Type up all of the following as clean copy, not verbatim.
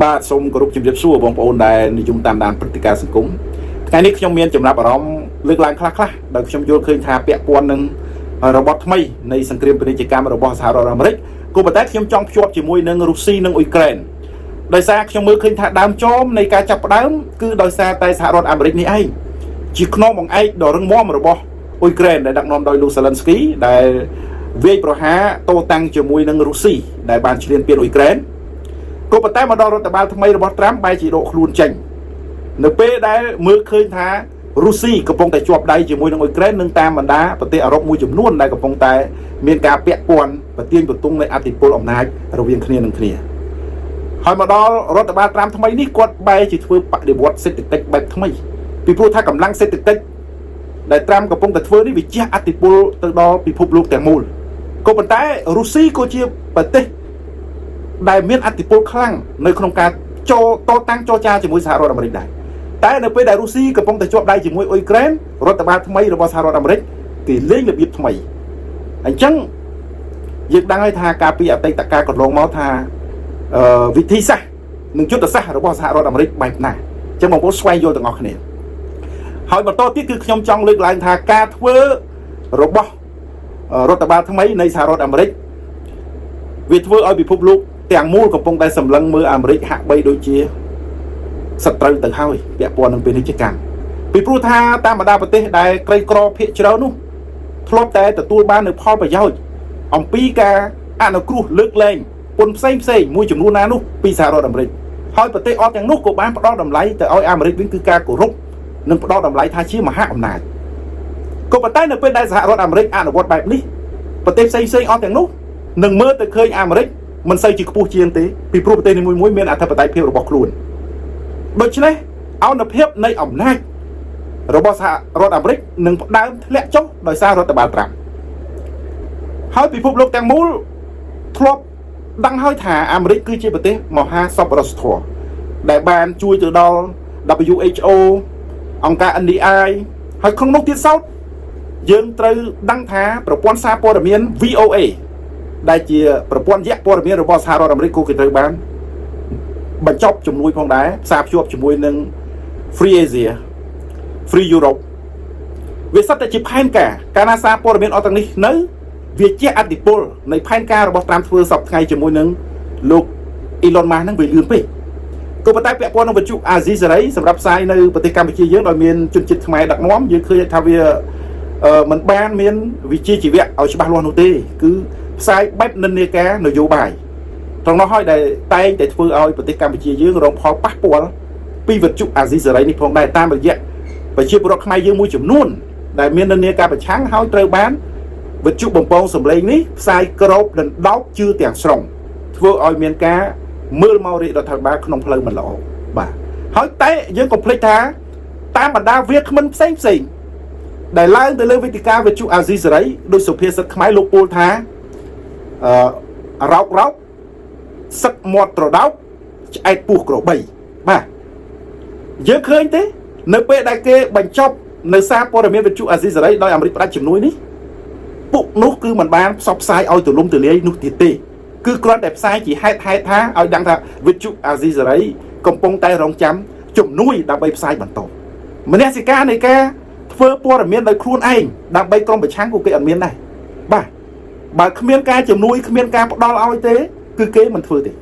បាទសូមគោរពជំរាបសួរបងប្អូនដែលនិយមតាមដានព្រឹត្តិការណ៍សង្គមថ្ងៃនេះខ្ញុំមានចំណាប់អារម្មណ៍លើកឡើងខ្លះៗដែលខ្ញុំយល់ឃើញថាពាក់ព័ន្ធនឹងរបបថ្មីនៃសង្គ្រាមពាណិជ្ជកម្មរបស់សហរដ្ឋអាមេរិកក៏ប៉ុន្តែខ្ញុំចង់ភ្ជាប់ជាមួយនឹងរុស្ស៊ីនិងអ៊ុយក្រែនដោយសារខ្ញុំមើលឃើញថាដើមចមនៃការចាប់ផ្ដើមគឺដោយសារតែសហរដ្ឋអាមេរិកនេះឯងជាខ្នងបង្អែកដ៏រឹងមាំរបស់អ៊ុយក្រែនដែលដឹកនាំដោយលោកសាឡិនស្គីដែលវាយប្រហារតតាំងជាមួយនឹងរុស្ស៊ីដែលបានឈ្លានពានអ៊ុយក្រែនក៏ប៉ុន្តែមកដល់រដ្ឋបាលថ្មីរបស់ត្រាំបែរជាដកខ្លួនចេញនៅពេលដែលមើលឃើញថារុស្ស៊ីកំពុងតែជាប់ដៃជាមួយនឹងអ៊ុយក្រែននិងតាមបណ្ដាប្រទេសអឺរ៉ុបមួយចំនួនដែលកំពុងតែមានការពាក់ព័ន្ធប្រទាញបន្ទង់នៃអធិបតេយ្យអំណាចរវាងគ្នានឹងគ្នាហើយមកដល់រដ្ឋបាលត្រាំថ្មីនេះគាត់បែរជាធ្វើបដិវត្តសេដ្ឋកិច្ចបែបថ្មីពីព្រោះថាកម្លាំងសេដ្ឋកិច្ចដែលត្រាំកំពុងតែធ្វើនេះវាជះអធិបុលទៅដល់ពិភពលោកទាំងមូលក៏ប៉ុន្តែរុស្ស៊ីក៏ជាប្រទេសដែលមានអធិបុលខ្លាំងនៅក្នុងការតតាំងចរចាជាមួយសហរដ្ឋអាមេរិកដែរតែនៅពេលដែលរុស្ស៊ីកំពុងតែជាប់ដៃជាមួយអ៊ុយក្រែនរដ្ឋបាលថ្មីរបស់សហរដ្ឋអាមេរិកគេលេងរបៀបថ្មីអញ្ចឹងយើងដឹងហើយថាការពីអតីតកាលកន្លងមកថាវិធីសាស្ត្រនិងយុទ្ធសាស្ត្ររបស់សហរដ្ឋអាមេរិកបែបណាអញ្ចឹងបងប្អូនស្វែងយល់ទាំងអស់គ្នាហើយបន្តទៀតគឺខ្ញុំចង់លើកឡើងថាការធ្វើរបស់រដ្ឋបាលថ្មីនៃសហរដ្ឋអាមេរិកវាធ្វើឲ្យពិភពលោកទាំងមូលកំពុងតែសម្លឹងមើលអាមេរិកហាក់បីដូចជាសត្រូវទៅហើយពាក់ព័ន្ធនឹងពាណិជ្ជកម្មពីព្រោះថាតាមបណ្ដាប្រទេសដែលក្រីក្រភាគច្រើននោះធ្លាប់តែទទួលបាននូវផលប្រយោជន៍អំពីការអនុគ្រោះលើកលែងពន្ធផ្សេងមួយចំនួនណានោះពីសហរដ្ឋអាមេរិកហើយប្រទេសអត់ទាំងនោះក៏បានផ្ដល់តម្លៃទៅឲ្យអាមេរិកវិញគឺការគោរពនិងផ្ដល់តម្លៃថាជាមហាអំណាចក៏ប៉ុន្តែនៅពេលដែលសហរដ្ឋអាមេរិកអនុវត្តបែបនេះប្រទេសផ្សេងអត់ទាំងនោះនឹងមើលទៅឃើញអាមេរិកមិនសូវជាខ្ពស់ជាងទេពីព្រោះប្រទេសនីមួយៗមានអធិបតេយ្យភាពរបស់ខ្លួនដូច្នេះអនុភាពនៃអំណាចរបស់សហរដ្ឋអាមេរិកនឹងផ្ដើមធ្លាក់ចុះដោយសាររដ្ឋបាលត្រាំហើយពិភពលោកទាំងមូលធ្លាប់ដឹងហើយថាអាមេរិកគឺជាប្រទេសមហាសប្បុរសធម៌ដែលបានជួយទៅដល់ WHO អង្គការ NDI ហើយក្នុងនោះទៀតសោតយើងត្រូវដឹងថាប្រព័ន្ធសារព័ត៌មាន VOA ដែលជាប្រព័ន្ធយៈព័ត៌មានរបស់សហរដ្ឋអាមេរិកក៏គេត្រូវបានបញ្ចប់ជំនួយផងដែរផ្សារភ្ជាប់ជាមួយនឹង Free Asia Free Europe វាសិតតែជាផែនការកាលណាសារព័ត៌មានអត់ទាំងនេះនៅវាជាអធិបុលនៃផែនការរបស់ត្រាំធ្វើសពថ្ងៃជាមួយនឹងលោក Elon Musk ហ្នឹងវាលឿនពេកក៏ប៉ុន្តែពាក់ព័ន្ធនឹងវិទ្យុអាស៊ីសេរីសម្រាប់ផ្សាយនៅប្រទេសកម្ពុជាយើងដោយមានជនជាតិខ្មែរដឹកនាំយើងឃើញថាវាមិនបានមានវិជាជីវៈឲ្យច្បាស់លាស់នោះទេគឺផ្សាយបែបនិន្នាការនយោបាយត្រង់នោះហើយដែលតែងតែធ្វើឲ្យប្រទេសកម្ពុជាយើងរងផលប៉ះពាល់ពីវិទ្យុអាស៊ីសេរីនេះផងដែរតាមរយៈប្រជាពលរដ្ឋខ្មែរយើងមួយចំនួនដែលមាននិន្នាការប្រឆាំងហើយត្រូវបានវិទ្យុបំពងសម្លេងនេះផ្សាយក្របដណ្ដោបជឿទាំងស្រុងធ្វើឲ្យមានការមើលមករាជរដ្ឋាភិបាលក្នុងផ្លូវមិនល្អបាទហើយតែយើងកុំភ្លេចថាតាមបណ្ដាវាគ្មិនផ្សេងដែលឡើងទៅលើវេទិកាវិទ្យុអាស៊ីសេរីដោយសុភាសិតខ្មែរលោកពោលថារោកសឹកមាត់ត្រដោកឆ្អែតពោះក្របីបាទយើងឃើញទេនៅពេលដែលគេបញ្ចប់នៅសារព័ត៌មានវិទ្យុអាស៊ីសេរីដោយអាមេរិកផ្ដាច់ជំនួយនេះពួកនោះគឺមិនបានផ្សព្វផ្សាយឲ្យទូលំទូលាយនោះទៀតទេគឺគ្រាន់តែផ្សាយជាហេតុថាឲ្យដឹងថាវិទ្យុអាស៊ីសេរីកំពុងតែរងចាំជំនួយដើម្បីផ្សាយបន្តមនសិការនៃការធ្វើព័ត៌មានដោយខ្លួនឯងដើម្បីក្រុមប្រឆាំងក៏គេអត់មានដែរបាទបើគ្មានការជំនួយគ្មានការផ្ដល់ឲ្យទេគឺគេមិនធ្វើទេ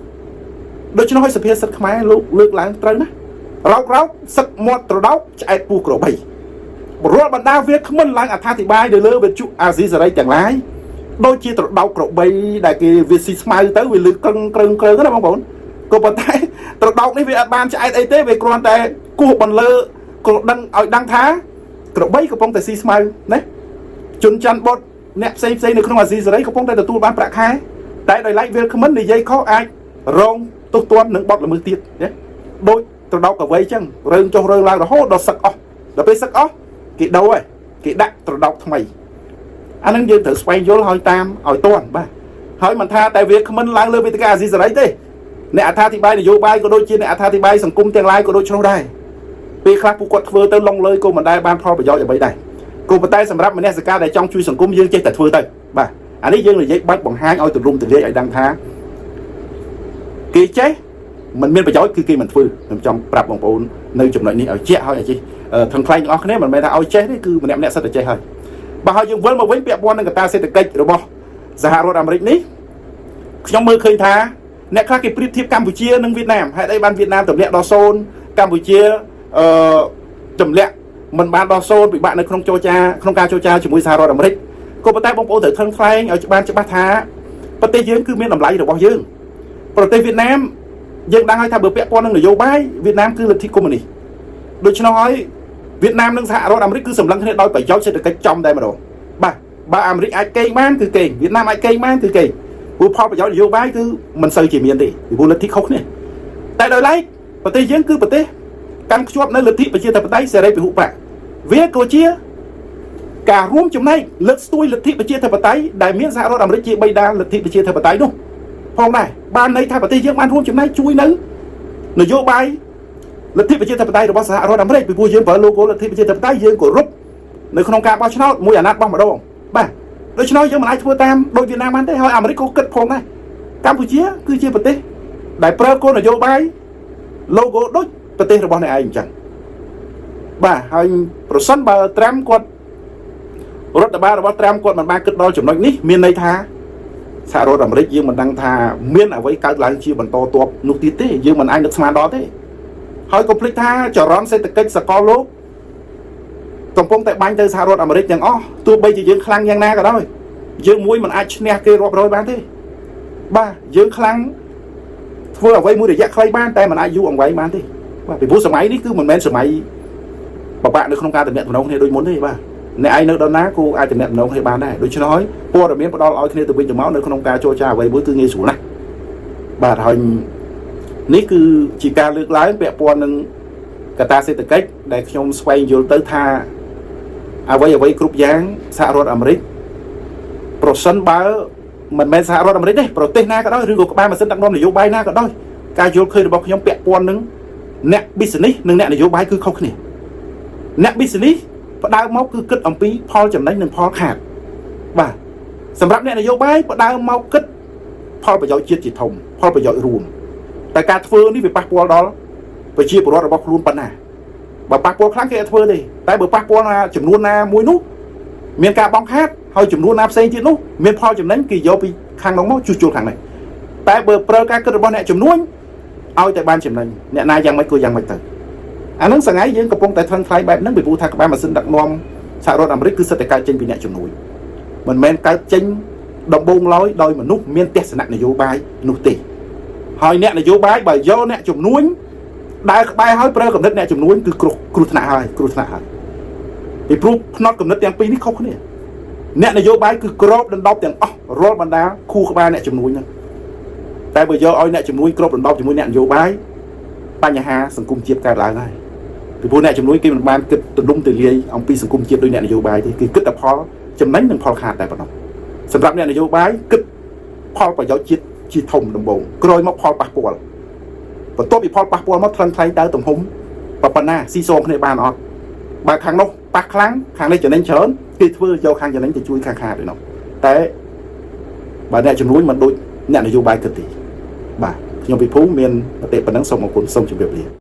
ដូច្នោះឲ្យសុភាសិតខ្មែរលោកលើកឡើងត្រូវណារោកសឹកមាត់ត្រដោកឆ្អែតពោះក្របីរាល់បណ្ដាវាគ្មិនឡើងអត្ថាធិប្បាយទៅលើវិទ្យុអាស៊ីសេរីទាំងឡាយដូចជាត្រដោកក្របីដែលគេវាស៊ីស្មៅទៅវាលឺក្រឹងណាបងប្អូនក៏ប៉ុន្តែត្រដោកនេះវាអត់បានឆ្អែតអីទេវាគ្រាន់តែគោះបន្លឺក៏ដឹងឲ្យដឹងថាក្របីកំពុងតែស៊ីស្មៅណាជនច័ន្ទបុតអ្នកផ្សេងនៅក្នុងអាស៊ីសេរីកំពុងតែទទួលបានប្រាក់ខែតែដោយឡែកវាគ្មិននិយាយខុសអាចរងទោសទណ្ឌនឹងបទល្មើសទៀតណាដូចត្រដោកកវីអញ្ចឹងរើងចុះរើងឡើងរហូតដល់សឹកអស់ដល់ពេលសឹកអស់គេដូរហើយគេដាក់ត្រដោកថ្មីអានឹងយើងត្រូវស្វែងយល់ឲ្យតាមឲ្យទាន់បាទហើយមិនថាតែវាគ្មិនឡើងលើវេទិកាអាស៊ីសេរីទេអ្នកអត្ថាធិប្បាយនយោបាយក៏ដូចជាអ្នកអត្ថាធិប្បាយសង្គមទាំងឡាយក៏ដូចនោះដែរពេលខ្លះពួកគាត់ធ្វើទៅឡុងលើយក៏មិនដែលបានផលប្រយោជន៍អ្វីដែរក៏ប៉ុន្តែសម្រាប់មនសិការដែលចង់ជួយសង្គមយើងចេះតែធ្វើទៅបាទអានេះយើងនិយាយបាច់បង្ហាញឲ្យទូលំទូលាយឲ្យដឹងថាគេចេះ mình miền Bắc giỏi cứ kia mình phơi trong prap bóng ôn nơi chụp lại ní ở che thôi chị thằng khai những cái mình mới là ao che đấy cứ mình em nè sao để che hơi bà hơi dùng với mà với bẹp quan người ta sẽ được cây rồi bỏ ra rồi làm ní trong mơ khơi thá nè khác cái tiếp Campuchia nâng Việt Nam hay đây ban Việt Nam tầm lẹ đo xôn Campuchia tầm lẹ mình ban đo xôn bị bạn này không cho cha không cao cho cha chỉ mới xa rồi làm đấy cô bắt tay bóng ôn thử thân khai ở ban cho bát thá bắt tay dương cứ miền làm lại được bao dương bắt tay Việt Nam dân đang hay thay bờ bẹp con đang vô bãi Việt Nam cứ là thích của mình đi đôi cho nói Việt Nam đang hạ rồi America cứ sầm lăng thế đôi phải cháu sẽ được cái trong đây mà đồ ba America ai cây man cứ cây Việt Nam ai cây man cứ cây bốพ่อphải cháu vô bãi cứ mình sơi chỉ miền đi thì bố là thích khóc nè tại đời lấy và tây dân cứ và tây căn chuột nơi lực thị và chia tập tay sẽ đây bị hụt bạc vía cô chia cảរួមtrong này lực tôi lực thị và chia tập tay đại miền hạ rồi America chia bay đa lực thị và chia tập tay đúng phong này ban này thay bà tây dương ban hôm chiều nay chui nấy nó vô bay lực thị về chơi tập tay rồi bao giờ rồi làm đấy bị vui dương vợ logo lực thị về chơi tập tay dương của rút nơi không ca bao nhiêu mua giả nát băng mà đâu ba đôi cho nói dương mà ai thua tam đôi Việt Nam ăn thế thôi America kết phong này Campuchia cứ chơi bà tây đại pro cô là vô bay logo đôi bà tây rồi bao này ai chẳng ba hai percent ba trăm con rất là ba là 300 con mà ba kết đôi chủng nói ní miền này tha xã hội làm đấy dương mình đang thà miên ở với cái lại chia bằng to to nút tít thế dương mình anh được smart đó thế hỏi complete tha cho rón sẽ tự cách sẽ có lốp tổng phong tại banh tới xã hội làm đấy chẳng tôi bây giờ dương khăng nhang na cả đó dương mũi mình ai nè kia rồi bán thế ba dương khăng vừa ở với mũi để dắt khay ban tay mình ai du ở vậy bán thế vì bố sờ máy đi cứ mình men sờ máy bạn được không ca từ miệng của nó thì đôi muốn thế ba này ai nữa đó ná cô ai từ miệng nó hay bán này đôi cho nói qua rồi miếng bắt đầu ở kia từ bên máu nữa không ca cho cha vậy bữa cứ nghe sủ này bà thôi ní cứ chỉ ca lướt lái bẹ pon nâng cả ta sẽ tự cách để trong xoay vô tới tha vậy group dáng xã hội Americ percent ba mình men xã hội Americ đấy protein na cái đó riêng của ba mà sinh đặc non là vô bay na cái đó ca vô khơi được bao nhiêu bẹ pon nâng nè business nâng nè là vô bay cứ không nè nè business và đau máu cứ kích ông pí Paul chấm đánh nên Paul hạt và sầm rắp này là vô bái và đau máu kích Paul phải giỏi chia chỉ thùng Paul phải giỏi ruộng tại cả phương đi về passport đó phải chia của nó là bao luôn phần à và passport khác kia phương đi tại bữa passport là chấm luôn na muối nút miền cả bóng hát hơi chấm luôn na xây trên nút miền Paul chấm đánh kỳ vô bị khang đóng máu chuột thằng này tại bữa pro cả cơ bọn này chấm nuôi ao tại ban chấm đánh nè nay giang mấy cô giang mấy từ anh nói rằng ấy với công tại thân khai bài nó bị vụ thạc ba mà xin đặt nom xã hội America cứ sẽ tại cái trên bị nhẹ chủng núi mình men cái trên đồng bông lối đôi mà nút miền tết nặng này vô bài nút tỉ hỏi nè là vô bài bởi do nè chủng núi đại bài hỏi pro cầm đất nè chủng núi cứ cru thạ hai thì pro nó cầm đất tiếng pi không có nè là vô bài cứ crop đần đọc tiếng roll bàn đá khu ba nè chủng núi nha tại bởi do oi nè chủng núi crop đần đọc chủng núi nè vô bài ba nhà ha sừng cung chiếp cả lại này thì bố này chấm núi kia mình ban kịch từ lung từ lia ông pi sừng cung chiếp đôi nè vô bài thì kịch là Paul chấm đánh đừng Paul hạt tại bọn nó sầm rắp nè vô bài kịch Paul phải giáo chiết chi thùng đồng bộ rồi móc Paul bạc bùa và tốt bị Paul bạc bùa mất thân thay tới tổng húng và phần na si xô này bàn ọ bà khang nó bạc kháng khang đây trở nên chớn kịch vừa do khang trở nên thì chui khang khà rồi nó té bà này chấm núi mà đôi nè vô bài kịch thì bà nhưng bị phú miền tệ phần nắng sông một cuốn sông chụp việc liền